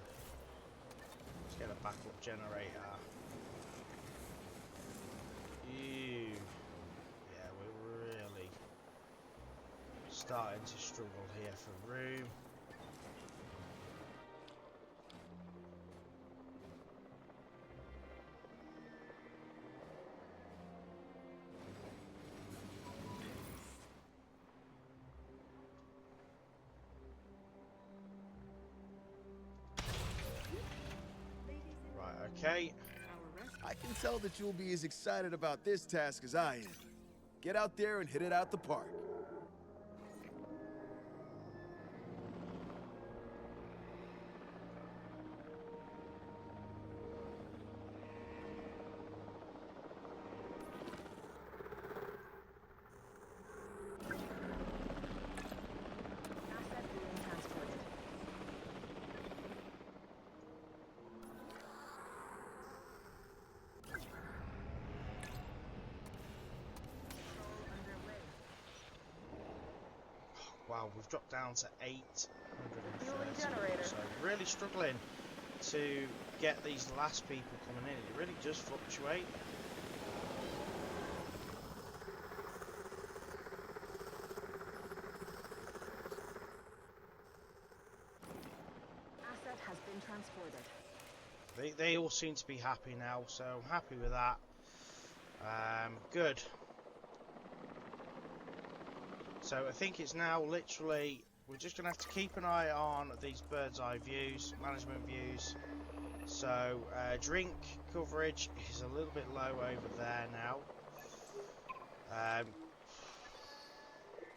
let's get a backup generator. Yeah, we're really starting to struggle here for room. Right, okay. I can tell that you'll be as excited about this task as I am. Get out there and hit it out the park. Asset being transported. Wow, we've dropped down to 830. Fueling generator. So really struggling to get these last people coming in. It really does fluctuate. Asset has been transported. They all seem to be happy now, so I'm happy with that. Good. So I think it's now literally, we're just going to have to keep an eye on these bird's eye views, management views. So drink coverage is a little bit low over there now.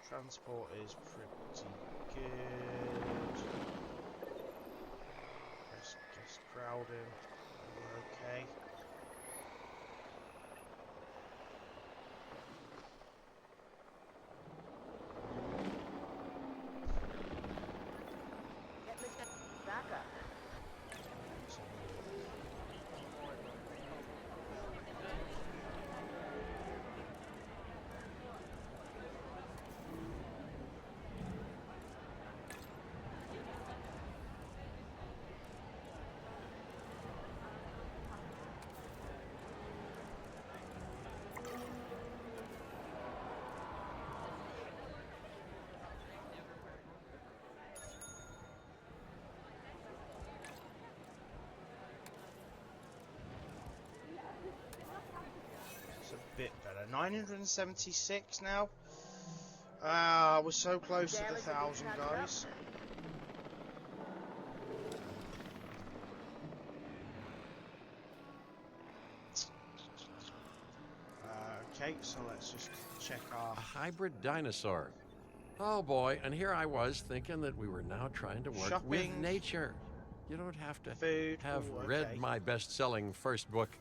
Transport is pretty good. Guess crowding, we're okay. Get Mr. back up. It's a bit better. 976 now. We're so close to the 1,000, guys. Okay, so let's just check our... A hybrid dinosaur. Oh boy, and here I was thinking that we were now trying to work with Shopping. nature. You don't have to Food. have Ooh, read okay. my best-selling first book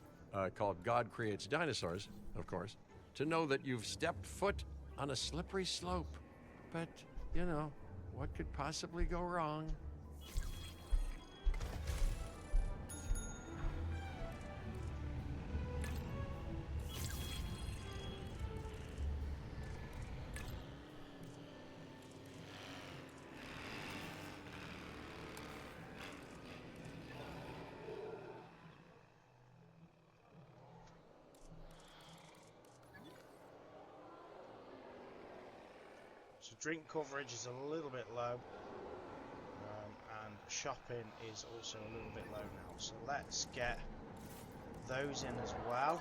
called God Creates Dinosaurs, of course, to know that you've stepped foot on a slippery slope. But, you know, what could possibly go wrong? So drink coverage is a little bit low, and shopping is also a little bit low now. So let's get those in as well.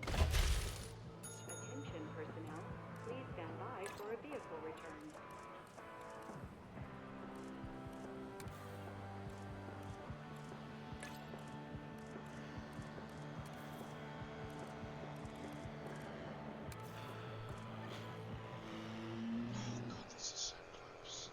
Attention personnel, please stand by for a vehicle return. Oh god, this is so close.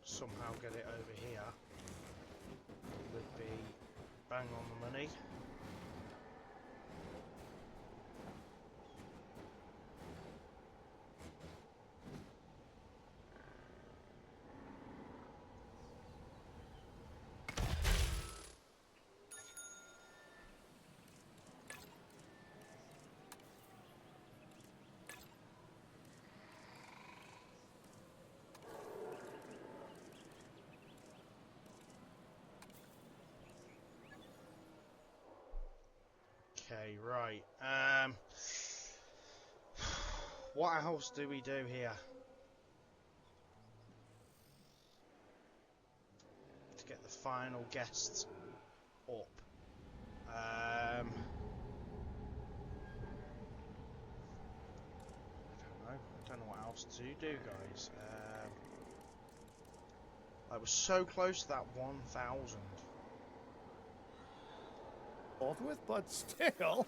Somehow get it over here would be bang on the money. Okay, right. What else do we do here? To get the final guests up. I don't know what else to do, guys. I was so close to that 1,000. With, but still.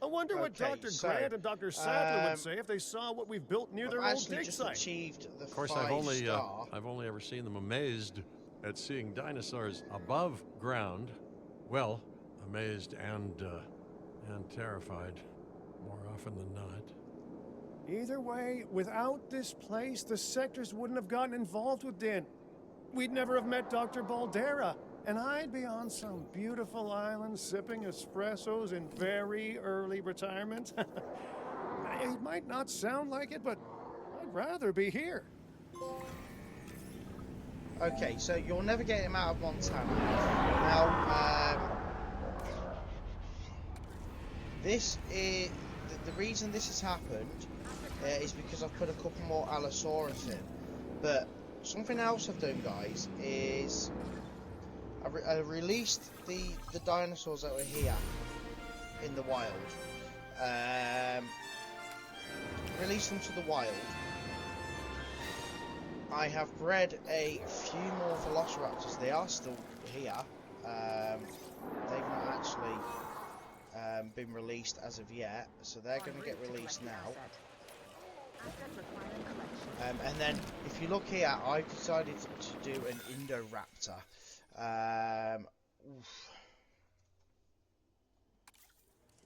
I wonder what Okay, Dr. so, Grant and Dr. Sadler would say if they saw what we've built near their I've old actually dig just site. achieved the Of course, 5-star. I've only ever seen them amazed at seeing dinosaurs above ground. Well, amazed and terrified, more often than not. Either way, without this place, the sectors wouldn't have gotten involved with Din. We'd never have met Dr. Baldera, and I'd be on some beautiful island sipping espressos in very early retirement. It might not sound like it, but I'd rather be here. Okay, so you'll never get him out of Montana. Now, this is the reason this has happened is because I've put a couple more Allosaurus in. But something else I've done, guys, is I released the dinosaurs that were here in the wild. Released them to the wild. I have bred a few more Velociraptors. They are still here. They've not actually been released as of yet, so they're going to get released now. And then, if you look here, I've decided to do an Indoraptor.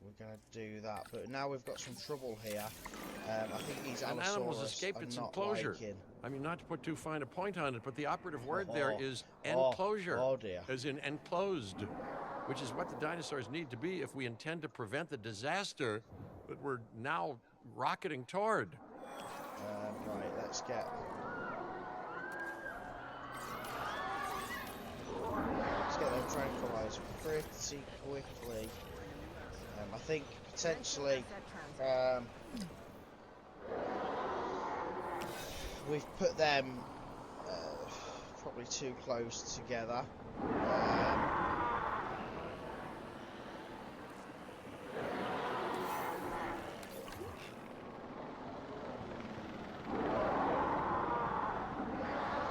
We're going to do that, but now we've got some trouble here. I think these Allosaurus animals escaped its enclosure. liking. I mean, not to put too fine a point on it, but the operative word there is oh, enclosure, oh dear. as in enclosed, which is what the dinosaurs need to be if we intend to prevent the disaster that we're now rocketing toward. Right, let's get them tranquilized pretty quickly. I think potentially we've put them probably too close together.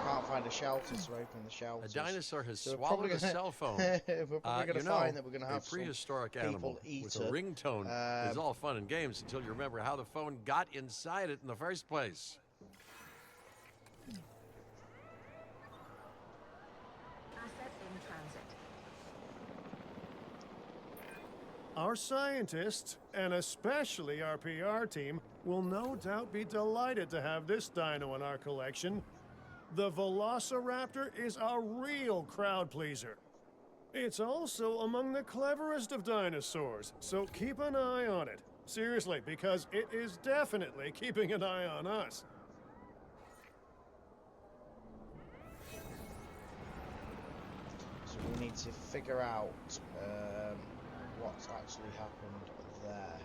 Can't find a shelter to open the shelters. A dinosaur has So swallowed a cell phone. We're probably going to find that we're going to have a prehistoric some animal people with eat a it. ringtone is all fun and games until you remember how the phone got inside it in the first place. Asset in transit. Our scientists, and especially our PR team, will no doubt be delighted to have this dino in our collection. The Velociraptor is a real crowd pleaser. It's also among the cleverest of dinosaurs, so keep an eye on it. Seriously, because it is definitely keeping an eye on us. So we need to figure out what's actually happened there.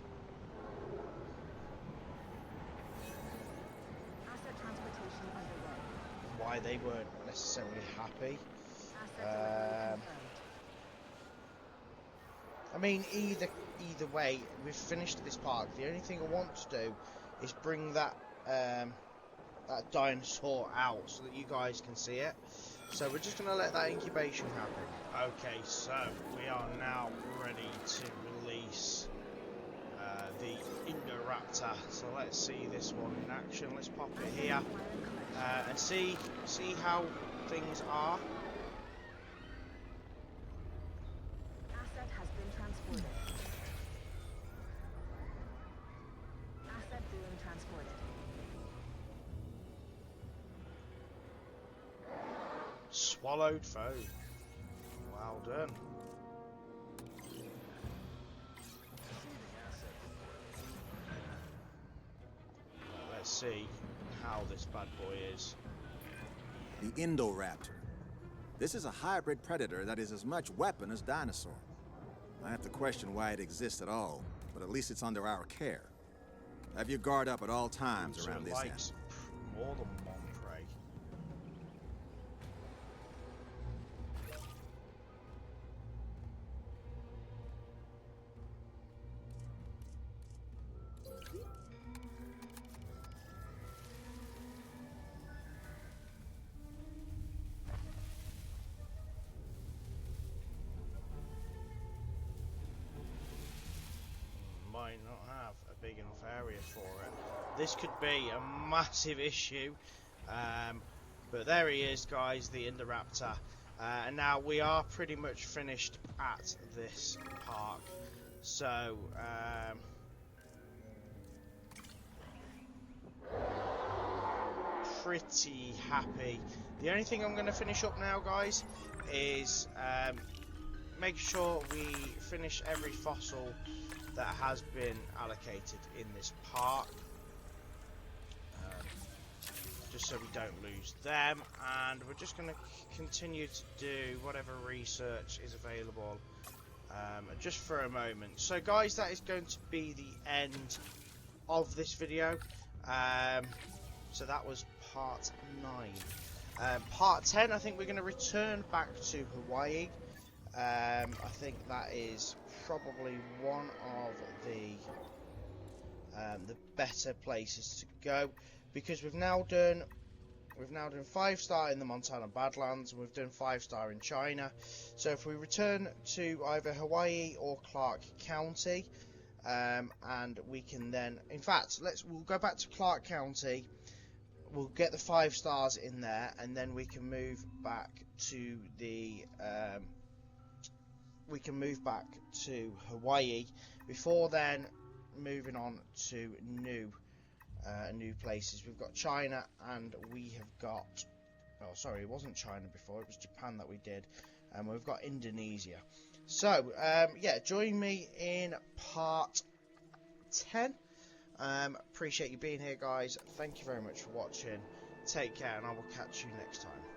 Asset transportation underway. Why they weren't necessarily happy. Asset delivery confirmed. I mean, either way, we've finished this park. The only thing I want to do is bring that that dinosaur out so that you guys can see it. So we're just going to let that incubation happen. Okay, so we are now ready to release the Indoraptor. So let's see this one in action. Let's pop it here and see how things are. Asset has been transported. Asset being transported. Swallowed foe. Well done. Let's see how this bad boy is. The Indoraptor. This is a hybrid predator that is as much weapon as dinosaur. I have to question why it exists at all, but at least it's under our care. Have your guard up at all times So around it this likes end. more than one prey. Might not have a big enough area for it. This could be a massive issue, but there he is, guys, the Indoraptor. And now we are pretty much finished at this park, so pretty happy. The only thing I'm going to finish up now, guys, is make sure we finish every fossil that has been allocated in this park, just so we don't lose them. And we're just going to continue to do whatever research is available just for a moment. So guys, that is going to be the end of this video. So that was part 9. Part 10, I think we're going to return back to Hawaii. I think that is probably one of the better places to go, because we've now done 5-star in the Montana Badlands, and we've done 5-star in China. So if we return to either Hawaii or Clark County, and we can then, in fact, we'll go back to Clark County. We'll get the 5 stars in there, and then we can move back to the Hawaii. Before then, moving on to new places. We've got China, and we have got, oh sorry, it wasn't China before, it was Japan that we did, and we've got Indonesia. So yeah, join me in part 10. Appreciate you being here, guys. Thank you very much for watching. Take care, and I will catch you next time.